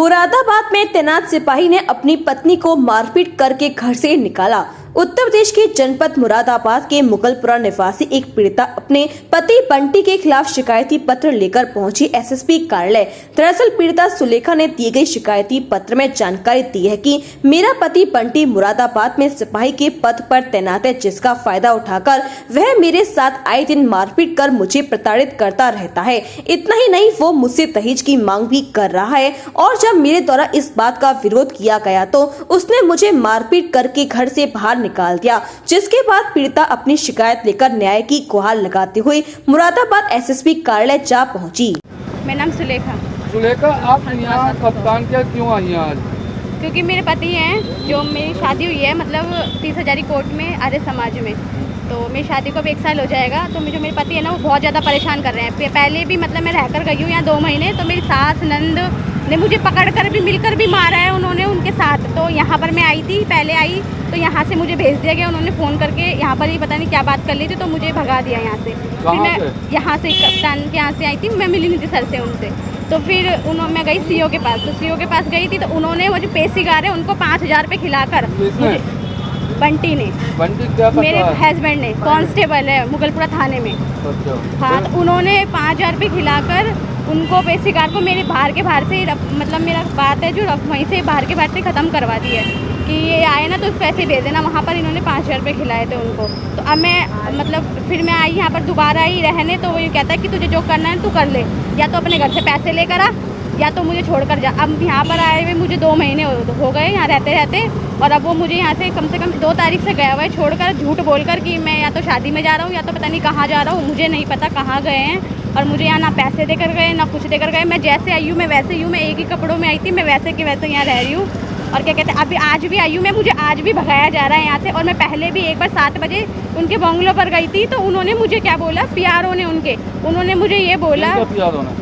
मुरादाबाद में तैनात सिपाही ने अपनी पत्नी को मारपीट करके घर से निकाला। उत्तर प्रदेश के जनपद मुरादाबाद के मुगलपुरा निवासी एक पीड़िता अपने पति बंटी के खिलाफ शिकायती पत्र लेकर पहुंची एसएसपी कार्यालय। दरअसल पीड़िता सुलेखा ने दिए गए शिकायती पत्र में जानकारी दी है कि मेरा पति बंटी मुरादाबाद में सिपाही के पद पर तैनात है, जिसका फायदा उठाकर वह मेरे साथ आए दिन मारपीट कर मुझे प्रताड़ित करता रहता है। इतना ही नहीं, वो मुझसे दहेज की मांग भी कर रहा है और जब मेरे द्वारा इस बात का विरोध किया गया तो उसने मुझे मारपीट करके घर से बाहर निकाल दिया, जिसके बाद पीड़िता अपनी शिकायत लेकर न्याय की गुहार लगाते हुए मुरादाबाद एसएसपी कार्यालय जा पहुंची। मेरा नाम सुलेखा। सुलेखा, आप यहाँ कप्तान क्या क्यों आई हैं आज? क्योंकि मेरे पति हैं, जो मेरी शादी हुई है मतलब 30,000 कोर्ट में आर्य समाज में, तो मेरी शादी को अब 1 साल हो जाएगा। तो जो मेरे पति है ना, वो बहुत ज़्यादा परेशान कर रहे हैं। पहले भी मतलब मैं रहकर गई हूँ यहाँ 2 महीने, तो मेरी सास नंद ने मुझे पकड़कर भी मिलकर भी मारा है उन्होंने उनके साथ। तो यहाँ पर मैं आई थी, पहले आई तो यहाँ से मुझे भेज दिया गया। उन्होंने फ़ोन करके यहाँ पर ही पता नहीं क्या बात कर ली थी, तो मुझे भगा दिया यहाँ से। फिर मैं यहाँ से कप्तान के यहाँ से आई थी, मैं मिली नहीं थी सर से उनसे। तो फिर मैं गई सीओ के पास, तो सीओ के पास गई थी तो उन्होंने वो जो पेशीगार है उनको 5,000 रुपये खिलाकर, बंटी ने, मेरे हस्बैंड ने, कांस्टेबल है मुगलपुरा थाने में। हाँ, तो उन्होंने 5,000 रुपये खिलाकर उनको पेशीगार को मेरे बाहर के बाहर से मतलब मेरा बात है जो वहीं से बाहर के बाहर से ख़त्म करवा दी है कि ये आए ना तो पैसे भेज देना। वहाँ पर इन्होंने 5,000 रुपये खिलाए थे उनको। तो अब मैं मतलब फिर मैं आई यहाँ पर दोबारा आई रहने, तो वो ये कहता है कि तुझे जो करना है तू कर ले, या तो अपने घर से पैसे लेकर आ या तो मुझे छोड़कर जा। अब यहाँ पर आए हुए मुझे 2 महीने हो गए यहाँ रहते रहते, और अब वो मुझे यहाँ से कम 2 तारीख से गया हुआ है छोड़कर, झूठ बोलकर कि मैं या तो शादी में जा रहा हूँ या तो पता नहीं कहाँ जा रहा हूँ, मुझे नहीं पता कहाँ गए हैं। और मुझे यहाँ ना पैसे देकर गए ना कुछ देकर गए। मैं जैसे आई हूँ मैं वैसे ही हूँ, मैं एक ही कपड़ों में आई थी, मैं वैसे के वैसे यहाँ रह रही हूँ। और क्या कहते हैं, अभी आज भी आई हूँ मैं, मुझे आज भी भगाया जा रहा है यहाँ से। और मैं पहले भी एक बार 7 बजे उनके बंगलों पर गई थी, तो उन्होंने मुझे क्या बोला, पीआरओ ने उन्होंने मुझे ये बोला,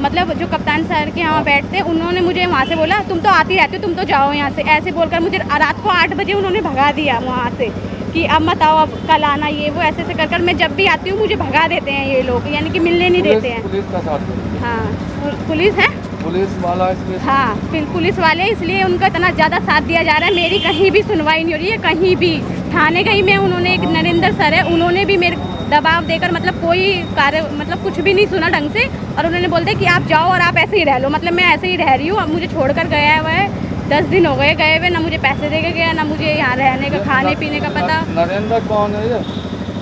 मतलब जो कप्तान सर के यहाँ बैठते हैं, उन्होंने मुझे वहाँ से बोला तुम तो आती रहती हो, तुम तो जाओ यहाँ से, ऐसे बोलकर मुझे रात को 8 बजे उन्होंने भगा दिया वहाँ से कि अब मत आओ, अब कल आना, ये वो ऐसे कर मैं जब भी आती हूँ मुझे भगा देते हैं ये लोग, यानी कि मिलने नहीं देते हैं। पुलिस का साथ? हाँ, पुलिस है, पुलिस वाला इसलिए। हाँ, फिर पुलिस वाले इसलिए उनका इतना ज़्यादा साथ दिया जा रहा है। मेरी कहीं भी सुनवाई नहीं हो रही है, कहीं भी। थाने गई मैं, उन्होंने एक नरेंद्र सर है, उन्होंने भी मेरे दबाव देकर मतलब कोई कार्य मतलब कुछ भी नहीं सुना ढंग से, और उन्होंने बोलते कि आप जाओ और आप ऐसे ही रह लो। मतलब मैं ऐसे ही रह रही हूँ। अब मुझे छोड़कर गया हुआ है, 10 दिन हो गए गए हुए, ना मुझे पैसे दे के गया, ना मुझे यहाँ रहने का खाने पीने का पता। नरेंद्र कौन है ये?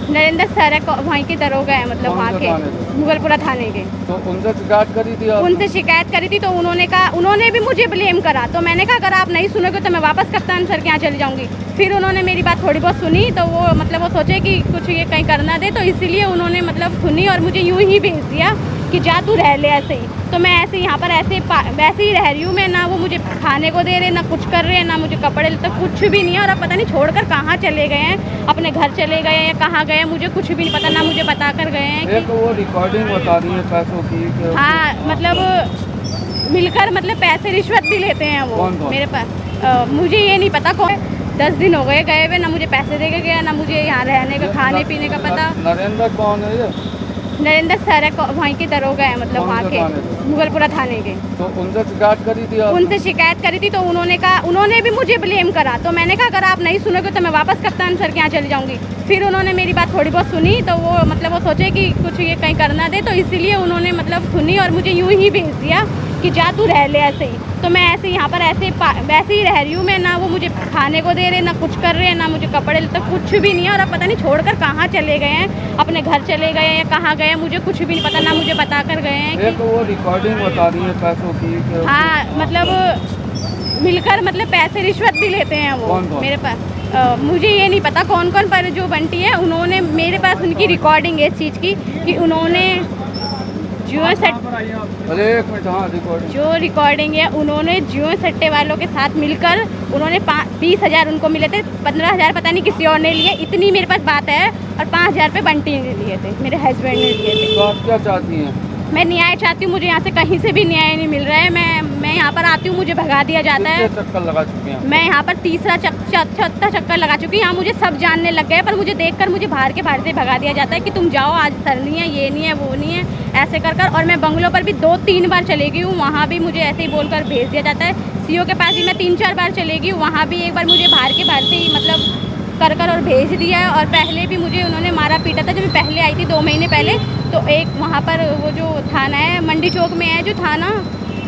नरेंद्र सर है, वहीं के दरोगा है, मतलब वहाँ के मुगलपुरा थाने के। तो उनसे शिकायत करी थी आप? उनसे शिकायत करी थी, तो उन्होंने कहा, उन्होंने भी मुझे ब्लेम करा। तो मैंने कहा अगर आप नहीं सुनोगे तो मैं वापस कप्तान सर के यहाँ चली जाऊँगी। फिर उन्होंने मेरी बात थोड़ी बहुत सुनी, तो वो मतलब वो सोचे कि कुछ ये कहीं करना दे, तो इसीलिए उन्होंने मतलब सुनी और मुझे यूँ ही भेज दिया कि जा तू रह ले ऐसे ही। तो मैं ऐसे यहाँ पर वैसे ही रह रही हूँ मैं, ना वो मुझे खाने को दे रहे, ना कुछ कर रहे हैं, ना मुझे कपड़े लेते, कुछ भी नहीं है। और अब पता नहीं छोड़कर कहाँ चले गए हैं, अपने घर चले गए हैं, कहाँ गए हैं मुझे कुछ भी नहीं पता, ना मुझे बता कर गए हैं कि वो रिकॉर्डिंग बता रही है पैसों की। हाँ, मतलब मिलकर मतलब पैसे रिश्वत भी लेते हैं वो। कौन? मेरे पास मुझे ये नहीं पता कौन। 10 दिन हो गए गए हुए, ना मुझे पैसे दे के गया, ना मुझे यहाँ रहने का खाने पीने का पता। नरेंद्र कौन है ये? नरेंद्र सर है, वहीं के दरोगा है, मतलब वहाँ के मुगलपुरा थाने के। तो उनसे शिकायत करी थी आप? उनसे शिकायत करी थी, तो उन्होंने कहा, उन्होंने भी मुझे ब्लेम करा। तो मैंने कहा अगर आप नहीं सुनोगे तो मैं वापस कप्तान सर के यहाँ चली जाऊँगी। फिर उन्होंने मेरी बात थोड़ी बहुत सुनी, तो वो मतलब वो सोचे कि कुछ ये कहीं करना दे, तो इसीलिए उन्होंने मतलब सुनी और मुझे यूँ ही भेज दिया कि जा तू रह ले ऐसे ही। तो मैं ऐसे यहाँ पर वैसे ही रह रही हूँ मैं, ना वो मुझे खाने को दे रहे, ना कुछ कर रहे हैं, ना मुझे कपड़े लेते, कुछ भी नहीं है। और अब पता नहीं छोड़कर कहाँ चले गए हैं, अपने घर चले गए हैं, कहाँ गए हैं मुझे कुछ भी नहीं पता, ना मुझे बता कर गए हैं कि वो रिकॉर्डिंग बता रही है पैसों की। हाँ, मतलब मिलकर मतलब पैसे रिश्वत भी लेते हैं वो। कौन? मेरे पास मुझे ये नहीं पता कौन कौन, पर जो बंटी है उन्होंने मेरे पास उनकी रिकॉर्डिंग है इस चीज़ की कि उन्होंने जुआ जो रिकॉर्डिंग है, उन्होंने जुआ सट्टे वालों के साथ मिलकर उन्होंने 20,000 उनको मिले थे, 15,000 पता नहीं किसी और ने लिए, इतनी मेरे पास बात है। और 5,000 रुपये बंटी ने लिए थे, मेरे हस्बैंड ने लिए थे। तो आप क्या चाहती हैं? मैं न्याय चाहती हूँ, मुझे यहाँ से कहीं से भी न्याय नहीं मिल रहा है। मैं यहाँ पर आती हूँ, मुझे भगा दिया जाता है। चक्कर लगा चुकी हैं? मैं यहाँ पर तीसरा चौथा चक्कर लगा चुकी हूँ। यहाँ मुझे सब जानने लग गए, पर मुझे देखकर मुझे बाहर के बाहर से भगा दिया जाता है कि तुम जाओ, आज सर नहीं है, ये नहीं है, वो नहीं है, ऐसे कर। और मैं बंगलों पर भी 2-3 बार चली गई हूँ, वहाँ भी मुझे ऐसे ही बोलकर भेज दिया जाता है। सीओ के पास भी मैं 3-4 बार चली गई, वहाँ भी एक बार मुझे बाहर के बाहर से ही मतलब कर और भेज दिया है। और पहले भी मुझे उन्होंने मारा पीटा था, जब मैं पहले आई थी 2 महीने पहले, तो एक वहाँ पर वो जो थाना है मंडी चौक में है जो थाना,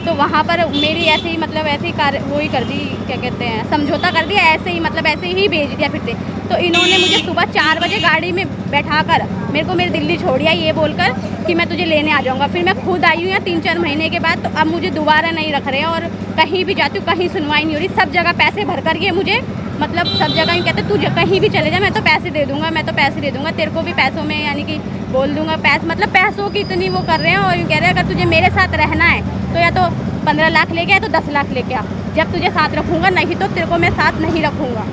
तो वहाँ पर मेरी ऐसे ही मतलब ऐसे ही वो ही कर दी, क्या कहते हैं, समझौता कर दिया, ऐसे ही मतलब ऐसे ही भेज दिया फिर से। तो इन्होंने मुझे सुबह 4 बजे गाड़ी में बैठाकर मेरे को मेरी दिल्ली छोड़िया ये बोलकर कि मैं तुझे लेने आ जाऊँगा। फिर मैं खुद आई हूँ यहाँ 3-4 महीने के बाद, तो अब मुझे दोबारा नहीं रख रहे हैं और कहीं भी जाती हूँ कहीं सुनवाई नहीं हो रही। सब जगह पैसे भर कर ये मुझे मतलब सब जगह ही कहते तू कहीं भी चले जा, मैं तो पैसे दे दूँगा, मैं तो पैसे दे दूँगा, तेरे को भी पैसों में यानी कि बोल दूँगा। मतलब पैसों की इतनी वो कर रहे हैं और कह रहे हैं अगर तुझे मेरे साथ रहना है तो या तो 15 लाख लेके आ तो 10 लाख लेके आ, जब तुझे साथ रखूँगा, नहीं तो तेरे को मैं साथ नहीं रखूँगा।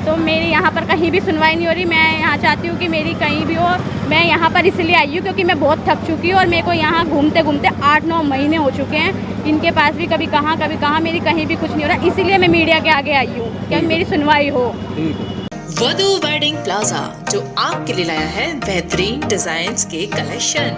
तो मेरी यहाँ पर कहीं भी सुनवाई नहीं हो रही। मैं यहाँ चाहती हूँ कि मेरी कहीं भी हो। मैं यहाँ पर इसलिए आई हूँ क्योंकि मैं बहुत थक चुकी हूँ और मेरे को यहाँ घूमते घूमते 8-9 महीने हो चुके हैं। इनके पास भी कभी कहाँ मेरी कहीं भी कुछ नहीं हो रहा, इसीलिए मैं मीडिया के आगे आई हूँ कि मेरी सुनवाई हो। वधू वेडिंग प्लाजा जो आपके लिए लाया है बेहतरीन डिजाइन्स के कलेक्शन,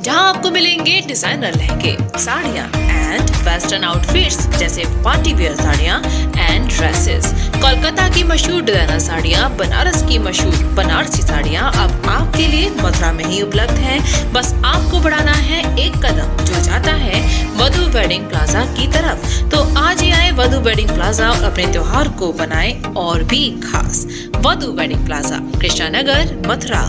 जहां आपको मिलेंगे डिजाइनर लहंगे, साड़ियां एंड वेस्टर्न आउटफिट्स जैसे पार्टी वेयर साड़ियां एंड ड्रेसेस, कोलकाता की मशहूर डिजाइनर साड़ियां, बनारस की मशहूर बनारसी साड़ियां अब आपके लिए मथुरा में ही उपलब्ध हैं। बस आपको बढ़ाना है एक कदम जो जाता है वधू वेडिंग प्लाजा की तरफ। तो आज ही आए वधू वेडिंग प्लाजा और अपने त्योहार को बनाए और भी खास। वधू वेडिंग प्लाजा, कृष्णा नगर, मथुरा।